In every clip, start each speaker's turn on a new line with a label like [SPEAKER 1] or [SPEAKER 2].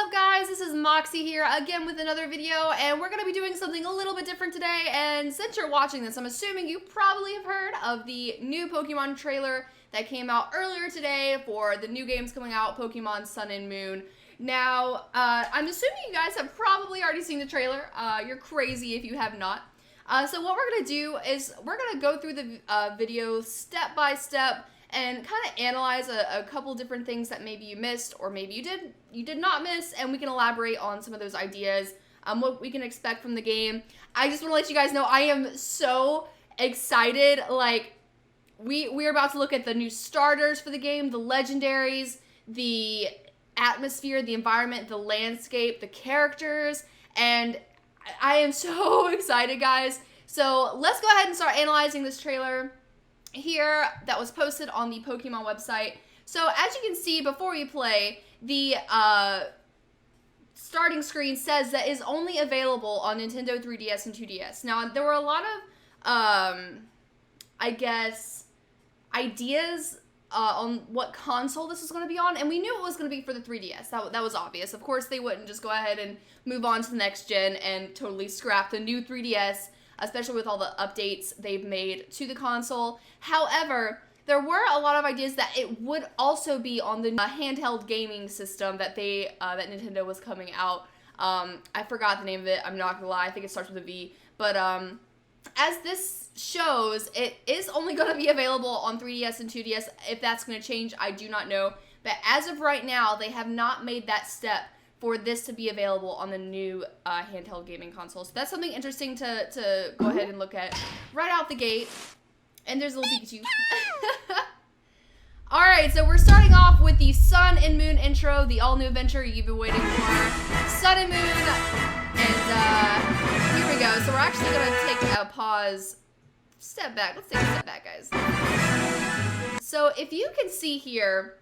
[SPEAKER 1] up, guys? This is Moxie here again with another video, and we're going to be doing something a little bit different today. And since you're watching this, I'm assuming you probably have heard of the new Pokemon trailer that came out earlier today for the new games coming out, Pokemon Sun and Moon. Now, I'm assuming you guys have probably already seen the trailer. You're crazy if you have not. So what we're going to do is we're going to go through the video step by step and kind of analyze a couple different things that maybe you missed or maybe you did not miss, and we can elaborate on some of those ideas, what we can expect from the game. I just want to let you guys know I am so excited. Like, we're about to look at the new starters for the game, the legendaries, the atmosphere, the environment, the landscape, the characters, and I am so excited, guys. So let's go ahead and start analyzing this trailer here that was posted on the Pokemon website. So as you can see before we play, the starting screen says that is only available on Nintendo 3DS and 2DS. Now, there were a lot of, I guess, ideas on what console this was going to be on, and we knew it was going to be for the 3DS. That was obvious. Of course, they wouldn't just go ahead and move on to the next gen and totally scrap the new 3DS, especially with all the updates they've made to the console. However, there were a lot of ideas that it would also be on the handheld gaming system that that Nintendo was coming out. I forgot the name of it. I'm not gonna lie. I think it starts with a V. But as this shows, it is only going to be available on 3DS and 2DS. If that's going to change, I do not know. But as of right now, they have not made that step for this to be available on the new handheld gaming console. So that's something interesting to go ahead and look at right out the gate. And there's a little Pikachu. Alright, so we're starting off with the Sun and Moon intro, the all-new adventure you've been waiting for. Sun and Moon, and here we go. So we're actually going to take a pause, step back. Let's take a step back, guys. So if you can see here,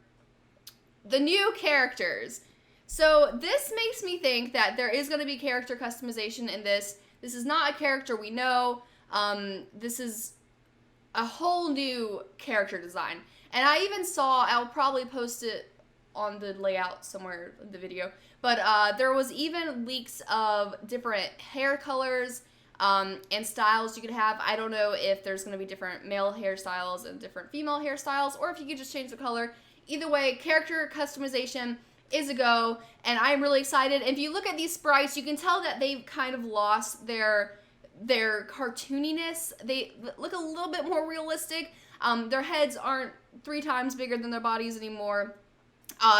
[SPEAKER 1] the new characters. So this makes me think that there is going to be character customization in this. This is not a character we know. This is a whole new character design. And I even saw, I'll probably post it on the layout somewhere in the video, but there was even leaks of different hair colors and styles you could have. I don't know if there's going to be different male hairstyles and different female hairstyles, or if you could just change the color. Either way, character customization is a go, and I'm really excited. If you look at these sprites, you can tell that they've kind of lost their cartooniness. They look a little bit more realistic. Their heads aren't 3 times bigger than their bodies anymore.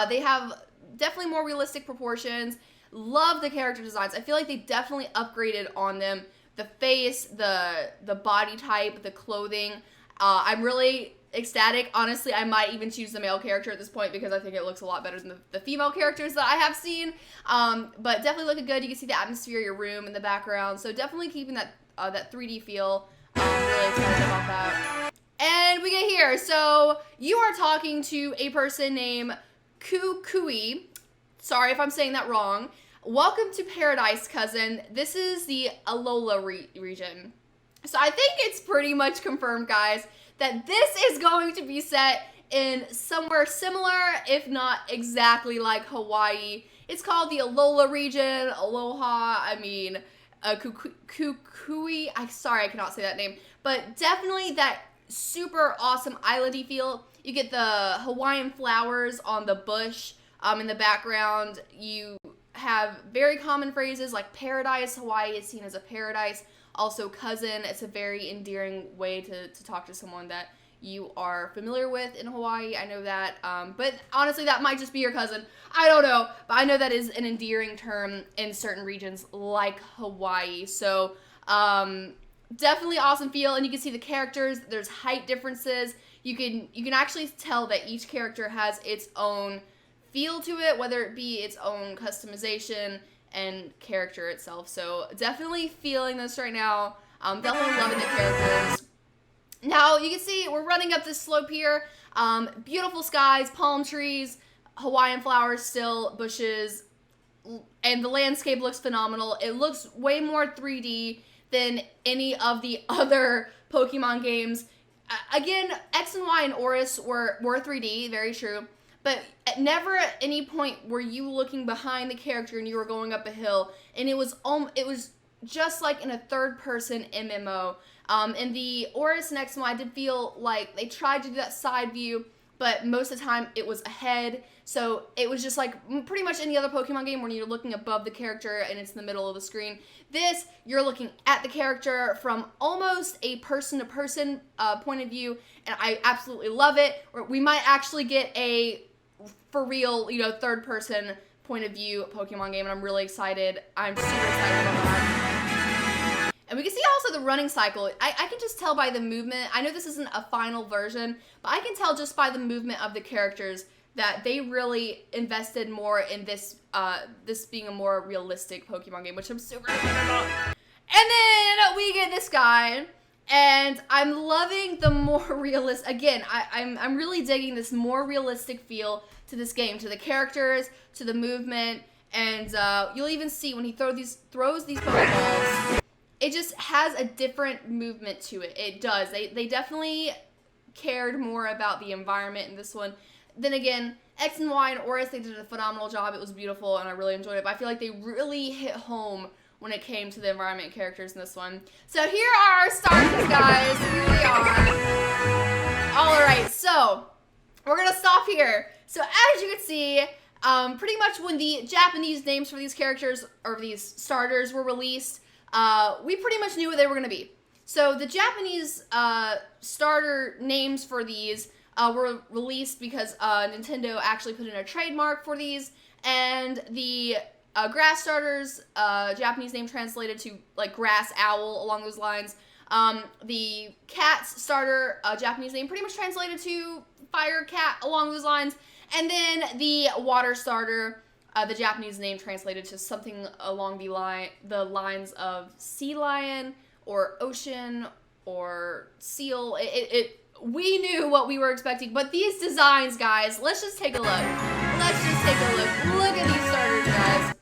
[SPEAKER 1] They have definitely more realistic proportions. Love the character designs. I feel like they definitely upgraded on them. The face, the body type, the clothing. I'm really ecstatic. Honestly, I might even choose the male character at this point because I think it looks a lot better than the female characters that I have seen. But definitely looking good. You can see the atmosphere of your room in the background. So definitely keeping that 3D feel. Really excited about that. And we get here. So you are talking to a person named Kukui. Sorry if I'm saying that wrong. Welcome to Paradise, cousin. This is the Alola region. So I think it's pretty much confirmed, guys, that this is going to be set in somewhere similar, if not exactly like Hawaii. It's called the Alola region, Aloha, I mean, Kukui. Sorry, I cannot say that name. But definitely that super awesome islandy feel. You get the Hawaiian flowers on the bush in the background. You have very common phrases like paradise. Hawaii is seen as a paradise. Also cousin. It's a very endearing way to talk to someone that you are familiar with in Hawaii. I know that. But honestly, that might just be your cousin. I don't know. But I know that is an endearing term in certain regions like Hawaii. So definitely awesome feel. And you can see the characters. There's height differences. You can actually tell that each character has its own feel to it, whether it be its own customization and character itself. So definitely feeling this right now. Definitely loving the characters. Now you can see we're running up this slope here. Beautiful skies, palm trees, Hawaiian flowers still, bushes, and the landscape looks phenomenal. It looks way more 3D than any of the other Pokemon games. Again, X and Y and Oris were 3D, very true. but never at any point were you looking behind the character and you were going up a hill, and it was just like in a third-person MMO. In the Oris Next one, I did feel like they tried to do that side view, but most of the time it was ahead. So it was just like pretty much any other Pokemon game where you're looking above the character and it's in the middle of the screen. This, you're looking at the character from almost a person-to-person point of view, and I absolutely love it. We might actually get a, for real, third-person point of view Pokemon game, and I'm really excited. I'm super excited about that. And we can see also the running cycle. I can just tell by the movement. I know this isn't a final version, but I can tell just by the movement of the characters that they really invested more in this this being a more realistic Pokemon game, which I'm super excited about. And then we get this guy, and I'm loving the more realistic. Again, I'm really digging this more realistic feel to this game, to the characters, to the movement, and you'll even see when he throws these Pokeballs. It just has a different movement to it. It does. They definitely cared more about the environment in this one. Then again, X and Y and Oris, they did a phenomenal job. It was beautiful, and I really enjoyed it. But I feel like they really hit home when it came to the environment characters in this one. So here are our starters, guys. Here they are. All right, so we're going to stop here. So as you can see, pretty much when the Japanese names for these characters, or these starters, were released, we pretty much knew what they were going to be. So the Japanese starter names for these were released because Nintendo actually put in a trademark for these, and the grass starters, Japanese name translated to like grass owl along those lines. The cat's starter, Japanese name pretty much translated to fire cat along those lines. And then the water starter, the Japanese name translated to something along the lines of sea lion or ocean or seal. We knew what we were expecting, but these designs, guys, let's just take a look. Let's just take a look. Look at these starters, guys.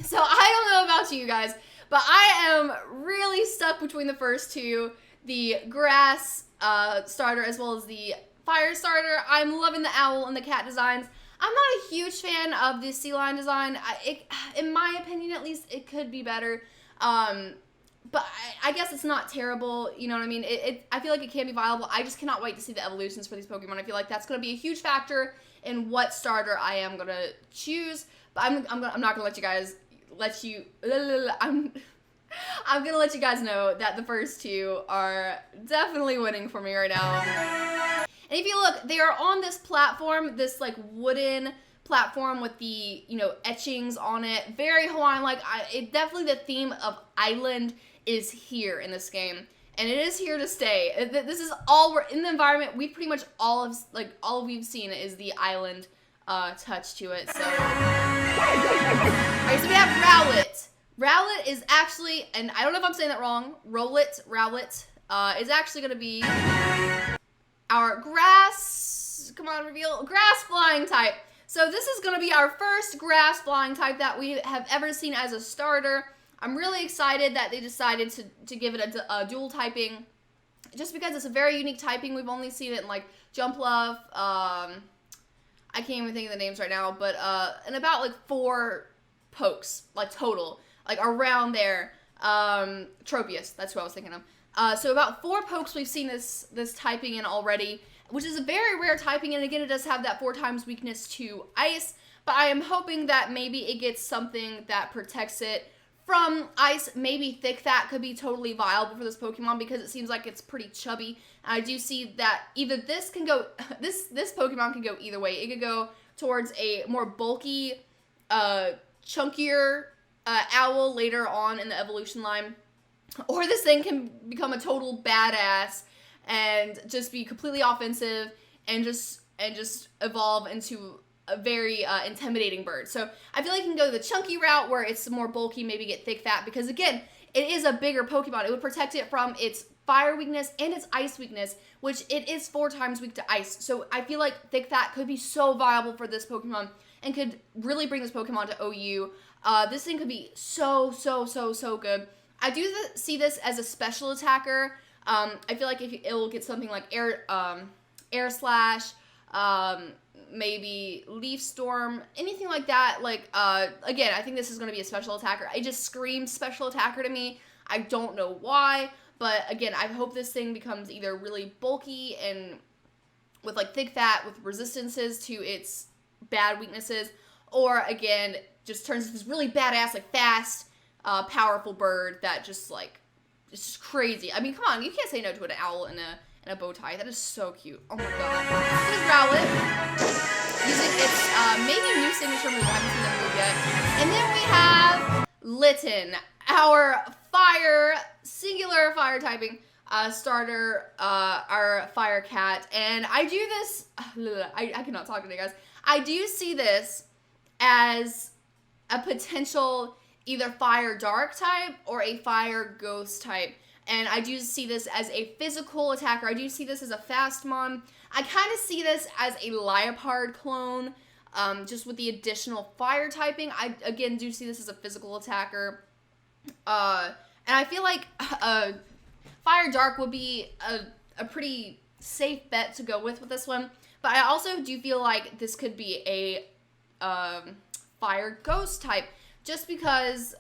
[SPEAKER 1] So I don't know about you guys, but I am really stuck between the first two, the grass starter as well as the fire starter. I'm loving the owl and the cat designs. I'm not a huge fan of the sea lion design. In my opinion, at least, it could be better. But I guess it's not terrible, you know what I mean? I feel like it can be viable. I just cannot wait to see the evolutions for these Pokemon. I feel like that's going to be a huge factor in what starter I am going to choose. But I'm not going to I'm going to let you guys know that the first two are definitely winning for me right now. And if you look, they are on this platform, this like wooden platform with the, etchings on it. Very Hawaiian-like. It definitely, the theme of island is here in this game, and it is here to stay. This is all we're in the environment. We pretty much all we've seen is the island touch to it. So, all right, so we have Rowlett. Rowlett is actually, and I don't know if I'm saying that wrong. Rowlett is actually going to be our grass. Come on, reveal grass flying type. So this is going to be our first grass flying type that we have ever seen as a starter. I'm really excited that they decided to give it a dual typing, just because it's a very unique typing. We've only seen it in like Jump Love. I can't even think of the names right now, but and about like 4 pokes, like total, like around there. Tropius, that's who I was thinking of. So about 4 pokes we've seen this typing in already, which is a very rare typing, and again, it does have that 4 times weakness to ice, but I am hoping that maybe it gets something that protects it from ice. Maybe Thick Fat could be totally viable for this Pokemon because it seems like it's pretty chubby. And I do see that either this can go, this Pokemon can go either way. It could go towards a more bulky, chunkier owl later on in the evolution line, or this thing can become a total badass and just be completely offensive and just evolve into a very intimidating bird. So I feel like you can go the chunky route where it's more bulky, maybe get Thick Fat, because again, it is a bigger Pokemon. It would protect it from its fire weakness and its ice weakness, which it is 4 times weak to ice. So I feel like Thick Fat could be so viable for this Pokemon and could really bring this Pokemon to OU. This thing could be so good. I do see this as a special attacker. I feel like if it will get something like Air Slash, maybe Leaf Storm, anything like that. Like, again, I think this is going to be a special attacker. It just screams special attacker to me. I don't know why, but again, I hope this thing becomes either really bulky and with like thick fat with resistances to its bad weaknesses, or again, just turns into this really badass, like fast, powerful bird that just like, it's just crazy. I mean, come on, you can't say no to an owl in a bow tie. That is so cute. Oh my god. This is Rowlett using its maybe new signature move. I haven't seen that move yet. And then we have Litten, our singular fire typing starter, our fire cat. And I do this, I cannot talk today, guys. I do see this as a potential either fire dark type or a fire ghost type. And I do see this as a physical attacker. I do see this as a fast mon. I kind of see this as a Liepard clone, just with the additional fire typing. I, again, do see this as a physical attacker. And I feel like Fire Dark would be a pretty safe bet to go with this one. But I also do feel like this could be a Fire Ghost type, just because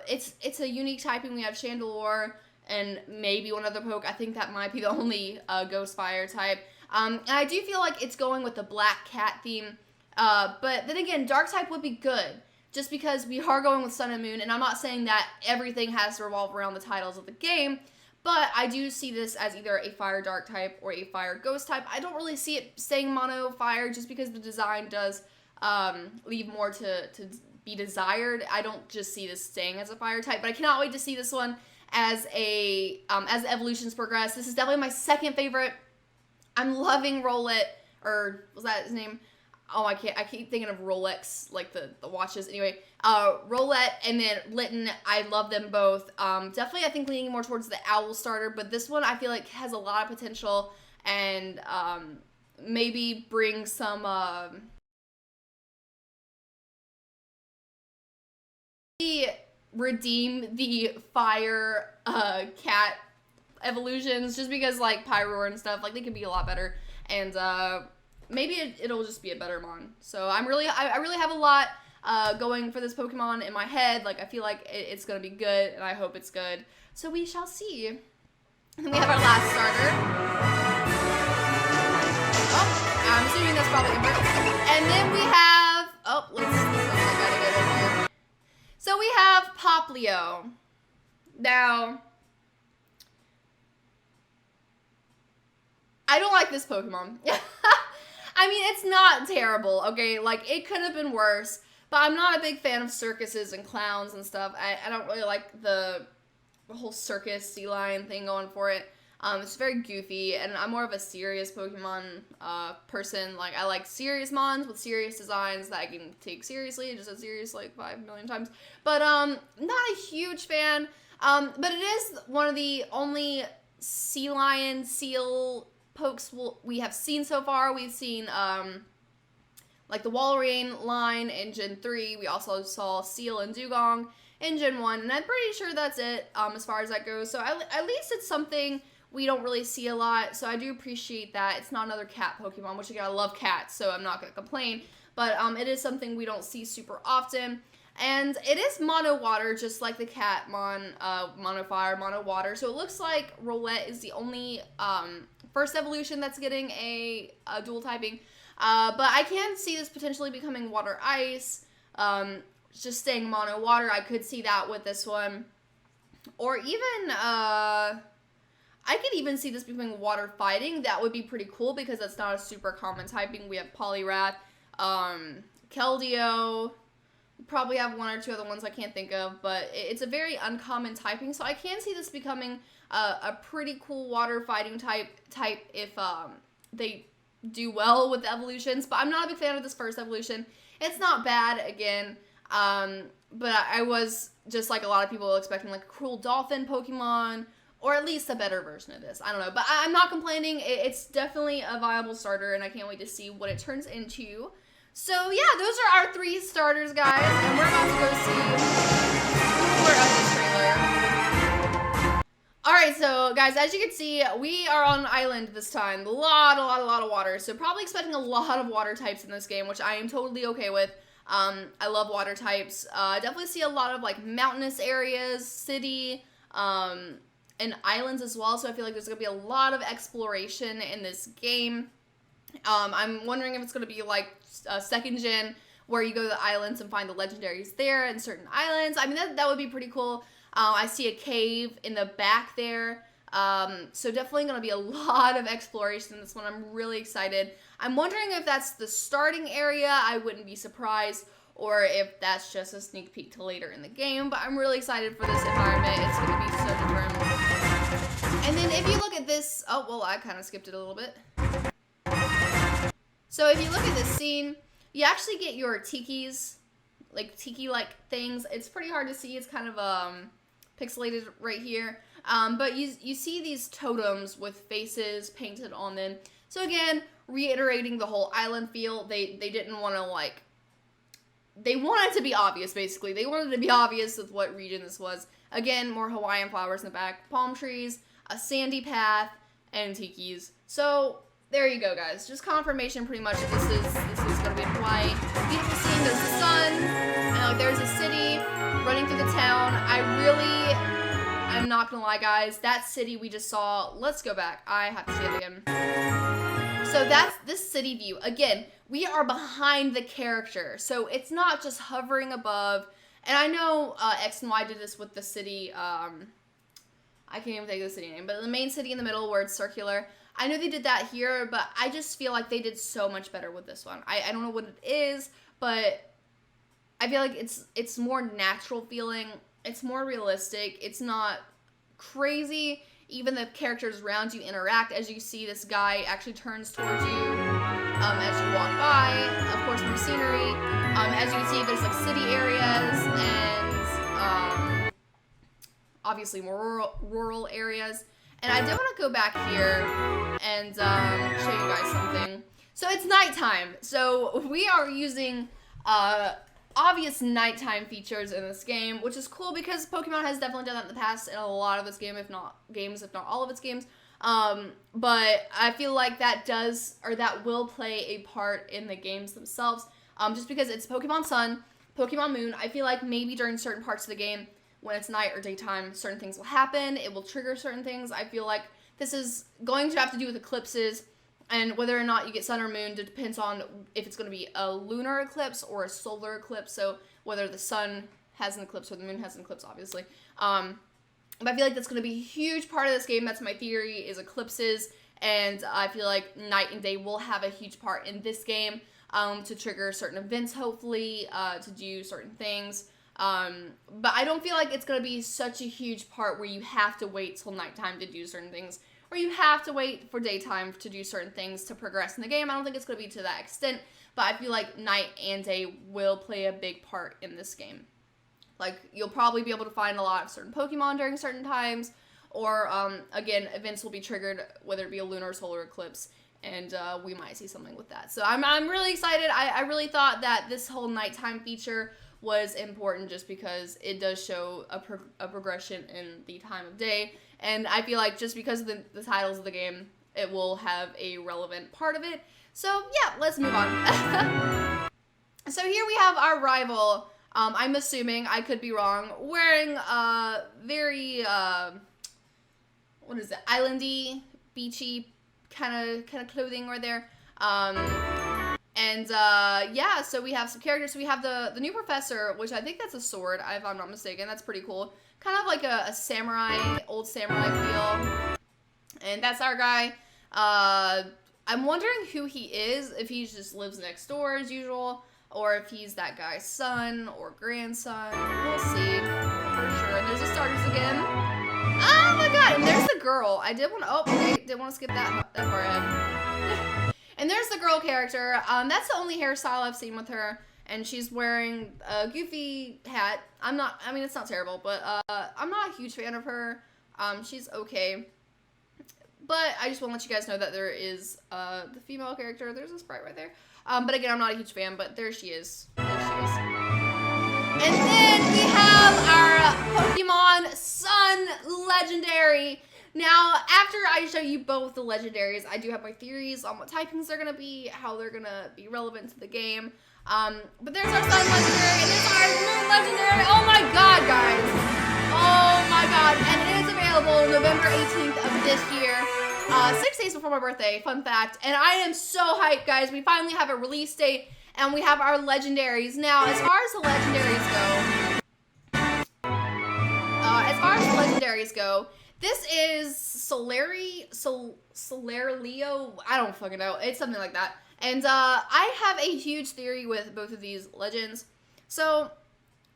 [SPEAKER 1] it's a unique typing. We have Chandelure and maybe one other poke. I think that might be the only Ghost Fire type. And I do feel like it's going with the Black Cat theme. But then again, Dark type would be good, just because we are going with Sun and Moon. And I'm not saying that everything has to revolve around the titles of the game, but I do see this as either a Fire Dark type or a Fire Ghost type. I don't really see it staying mono fire, just because the design does leave more to be desired. I don't just see this staying as a fire type, but I cannot wait to see this one as as the evolutions progress. This is definitely my second favorite. I'm loving Rowlett, or was that his name? Oh, I keep thinking of Rolex, like the watches. Anyway, Rowlett and then Litten, I love them both. Definitely, I think leaning more towards the owl starter, but this one I feel like has a lot of potential and maybe bring some redeem the fire cat evolutions, just because like Pyroar and stuff, like they could be a lot better, and maybe it'll just be a better mon. So I really have a lot going for this Pokemon in my head. Like I feel like it's gonna be good, and I hope it's good. So we shall see. And then we have our last starter. Oh, I'm assuming that's probably Ember. And then we have, oh, let's I gotta get in here. So we have Poplio. Now, I don't like this Pokemon. I mean, it's not terrible, okay? Like, it could have been worse, but I'm not a big fan of circuses and clowns and stuff. I don't really like the whole circus sea lion thing going for it. It's very goofy, and I'm more of a serious Pokemon person. Like, I like serious mons with serious designs that I can take seriously, just as serious like 5 million times. But not a huge fan. But it is one of the only sea lion, seal pokes we have seen so far. We've seen like the Walrein line in Gen 3. We also saw Seal and Dugong in Gen 1, and I'm pretty sure that's it as far as that goes. So at least it's something we don't really see a lot, so I do appreciate that. It's not another cat Pokemon, which again, I love cats, so I'm not going to complain, but it is something we don't see super often. And it is mono water, just like the Catmon, mono fire, mono water. So it looks like Rowlett is the only first evolution that's getting a dual typing. But I can see this potentially becoming water ice, just staying mono water. I could see that with this one. Or even, I could even see this becoming water fighting. That would be pretty cool because that's not a super common typing. We have Poliwrath, Keldeo. Probably have one or two other ones I can't think of, but it's a very uncommon typing, so I can see this becoming a pretty cool water fighting type if they do well with the evolutions. But I'm not a big fan of this first evolution. It's not bad, again, but I was, just like a lot of people, expecting like a Cruel Dolphin Pokemon, or at least a better version of this. I don't know, but I'm not complaining. It's definitely a viable starter, and I can't wait to see what it turns into. So yeah, those are our 3 starters, guys, and we're about to go see more of this trailer. Alright Alright, so guys, as you can see, we are on an island this time. A lot of water. So probably expecting a lot of water types in this game, which I am totally okay with. I love water types. Definitely see a lot of like mountainous areas, city, and islands as well. So I feel like there's gonna be a lot of exploration in this game. I'm wondering if it's gonna be like second gen, where you go to the islands and find the legendaries there and certain islands. I mean, that would be pretty cool. I see a cave in the back there. So definitely going to be a lot of exploration in this one. I'm really excited. I'm wondering if that's the starting area. I wouldn't be surprised. Or if that's just a sneak peek to later in the game. But I'm really excited for this environment. It's going to be so different. And then if you look at this... Oh, well, I kind of skipped it a little bit. So if you look at this scene, you actually get your tikis. Like tiki-like things. It's pretty hard to see. It's kind of pixelated right here. But you see these totems with faces painted on them. So again, reiterating the whole island feel. They didn't want to like... They wanted to be obvious, basically. They wanted to be obvious with what region this was. Again, more Hawaiian flowers in the back. Palm trees, a sandy path, and tikis. So... there you go, guys. Just confirmation, pretty much, that this is gonna be in Hawaii. Beautiful scene. There's the sun, and like there's a city running through the town. I'm not gonna lie, guys. That city we just saw. Let's go back. I have to see it again. So that's this city view. Again, we are behind the character, so it's not just hovering above. And I know X and Y did this with the city. I can't even think of the city name, but the main city in the middle where it's circular. I know they did that here, but I just feel like they did so much better with this one. I don't know what it is, but I feel like it's more natural feeling. It's more realistic. It's not crazy. Even the characters around you interact. As you see, this guy actually turns towards you as you walk by. Of course, more scenery. As you can see, there's like city areas and obviously more rural areas. And I did want to go back here and show you guys something. So it's nighttime. So we are using obvious nighttime features in this game, which is cool because Pokemon has definitely done that in the past in a lot of its games, if not all of its games. But I feel like that will play a part in the games themselves. Just because it's Pokemon Sun, Pokemon Moon. I feel like maybe during certain parts of the game, when it's night or daytime, certain things will happen. It will trigger certain things. I feel like this is going to have to do with eclipses, and whether or not you get sun or moon depends on if it's going to be a lunar eclipse or a solar eclipse. So whether the sun has an eclipse or the moon has an eclipse, obviously. But I feel like that's going to be a huge part of this game. That's my theory, is eclipses. And I feel like night and day will have a huge part in this game to trigger certain events, hopefully, to do certain things. But I don't feel like it's going to be such a huge part where you have to wait till nighttime to do certain things, or you have to wait for daytime to do certain things to progress in the game. I don't think it's going to be to that extent, but I feel like night and day will play a big part in this game. Like, you'll probably be able to find a lot of certain Pokemon during certain times, or, again, events will be triggered, whether it be a lunar or solar eclipse, and we might see something with that. So I'm really excited. I really thought that this whole nighttime feature was important just because it does show a progression in the time of day. And I feel like just because of the titles of the game, it will have a relevant part of it. So yeah, let's move on. So here we have our rival, I'm assuming, I could be wrong, wearing very, what is it, islandy, beachy kind of clothing right there. And, yeah, so we have some characters. So we have the new professor, which I think that's a sword, if I'm not mistaken. That's pretty cool. Kind of like a samurai, old samurai feel. And that's our guy. I'm wondering who he is, if he just lives next door as usual, or if he's that guy's son or grandson. We'll see, for sure. And there's the starters again. Oh my god, and there's the girl. I did want to skip that far ahead. And there's the girl character. That's the only hairstyle I've seen with her. And she's wearing a goofy hat. It's not terrible, but I'm not a huge fan of her. She's okay. But I just want to let you guys know that there is the female character. There's a sprite right there. But again, I'm not a huge fan, but there she is. There she is. And then we have our Pokemon Sun Legendary. Now, after I show you both the legendaries, I do have my theories on what typings they're going to be, how they're going to be relevant to the game. But there's our Sun Legendary, and there's our Moon Legendary. Oh my god, guys. Oh my god. And it is available November 18th of this year. 6 days before my birthday, fun fact. And I am so hyped, guys. We finally have a release date, and we have our legendaries. Now, as far as the legendaries go, this is Solarleo, I don't fucking know. It's something like that. And I have a huge theory with both of these legends. So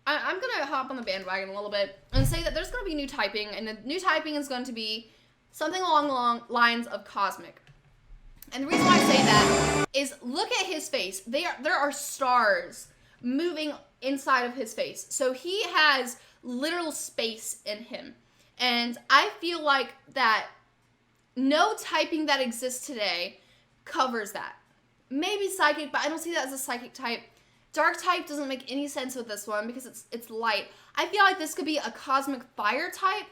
[SPEAKER 1] I'm going to hop on the bandwagon a little bit and say that there's going to be new typing. And the new typing is going to be something along the lines of Cosmic. And the reason why I say that is look at his face. There are stars moving inside of his face. So he has literal space in him. And I feel like that no typing that exists today covers that. Maybe Psychic, but I don't see that as a Psychic type. Dark type doesn't make any sense with this one because it's light. I feel like this could be a Cosmic Fire type,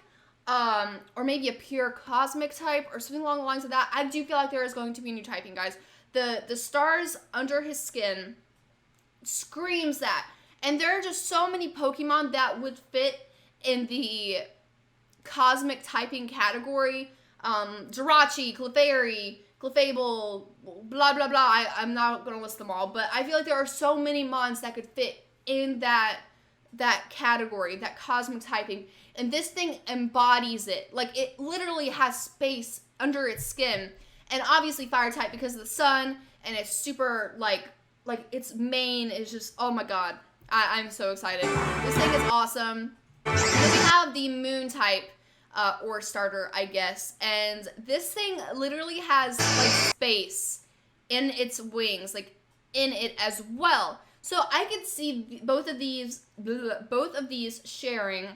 [SPEAKER 1] or maybe a pure Cosmic type, or something along the lines of that. I do feel like there is going to be new typing, guys. The stars under his skin screams that. And there are just so many Pokemon that would fit in the Cosmic typing category. Jirachi, Clefairy, Clefable, blah, blah, blah. I'm not going to list them all, but I feel like there are so many mons that could fit in that category, that Cosmic typing. And this thing embodies it. Like, it literally has space under its skin. And obviously Fire type because of the sun, and it's super, like its mane is just, oh my god. I'm so excited. This thing is awesome. And then we have the Moon type, or starter, I guess. And this thing literally has, like, space in its wings, like, in it as well. So I could see both of these sharing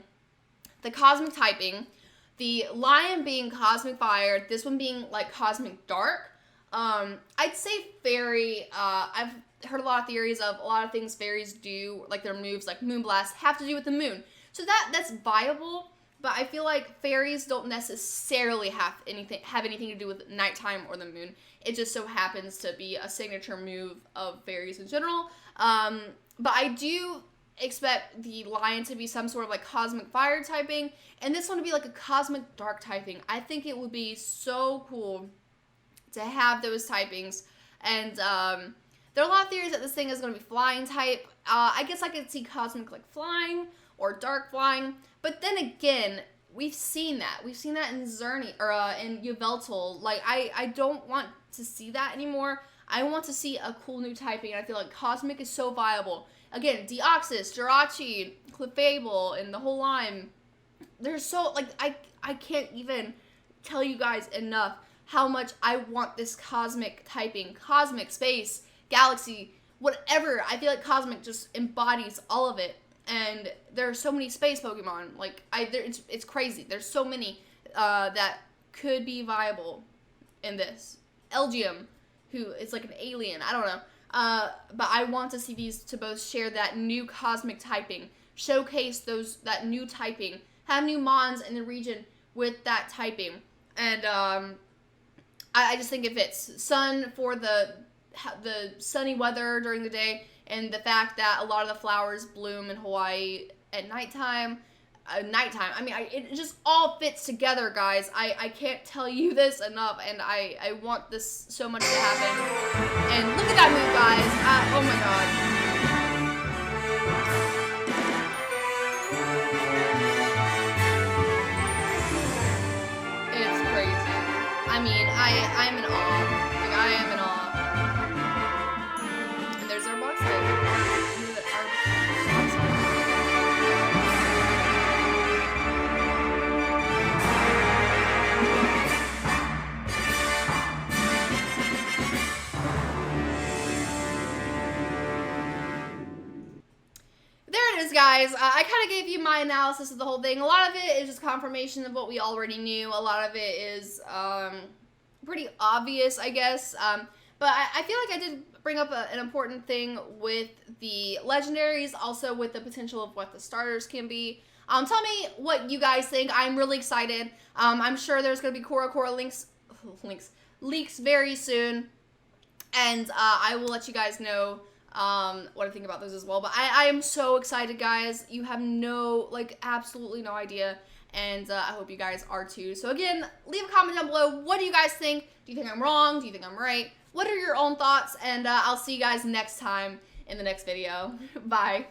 [SPEAKER 1] the Cosmic typing, the Lion being Cosmic Fire, this one being, like, Cosmic Dark. I'd say Fairy, I've heard a lot of theories of a lot of things fairies do, like their moves, like Moonblast, have to do with the moon. So that's viable, but I feel like fairies don't necessarily have anything to do with nighttime or the moon. It just so happens to be a signature move of fairies in general. But I do expect the Lion to be some sort of like Cosmic Fire typing, and this one to be like a Cosmic Dark typing. I think it would be so cool to have those typings. And there are a lot of theories that this thing is going to be Flying type. I guess I could see Cosmic like Flying or Dark Flying, but then again, we've seen that. We've seen that in Zerny or in Yveltal. Like I don't want to see that anymore. I want to see a cool new typing, and I feel like Cosmic is so viable. Again, Deoxys, Jirachi, Clefable, and the whole line. They're so, like, I can't even tell you guys enough how much I want this Cosmic typing. Cosmic, space, galaxy, whatever. I feel like Cosmic just embodies all of it. And there are so many space Pokemon. Like, it's crazy. There's so many that could be viable in this. Elgium, who is like an alien. I don't know. But I want to see these to both share that new Cosmic typing, showcase that new typing, have new mons in the region with that typing. And I just think it fits. Sun for the sunny weather during the day, and the fact that a lot of the flowers bloom in Hawaii at nighttime. I mean, it just all fits together, guys. I can't tell you this enough, and I want this so much to happen. And look at that move, guys. Oh my god. It's crazy. I mean, I'm in awe. Like, I am in awe. And there's our box guys, I kind of gave you my analysis of the whole thing. A lot of it is just confirmation of what we already knew. A lot of it is pretty obvious, I guess. But I feel like I did bring up an important thing with the legendaries, also with the potential of what the starters can be. Tell me what you guys think. I'm really excited. I'm sure there's going to be Core leaks very soon. And I will let you guys know what I think about those as well. But I am so excited, guys. You have absolutely no idea. And I hope you guys are too. So again, leave a comment down below. What do you guys think? Do you think I'm wrong? Do you think I'm right? What are your own thoughts? And I'll see you guys next time in the next video. Bye.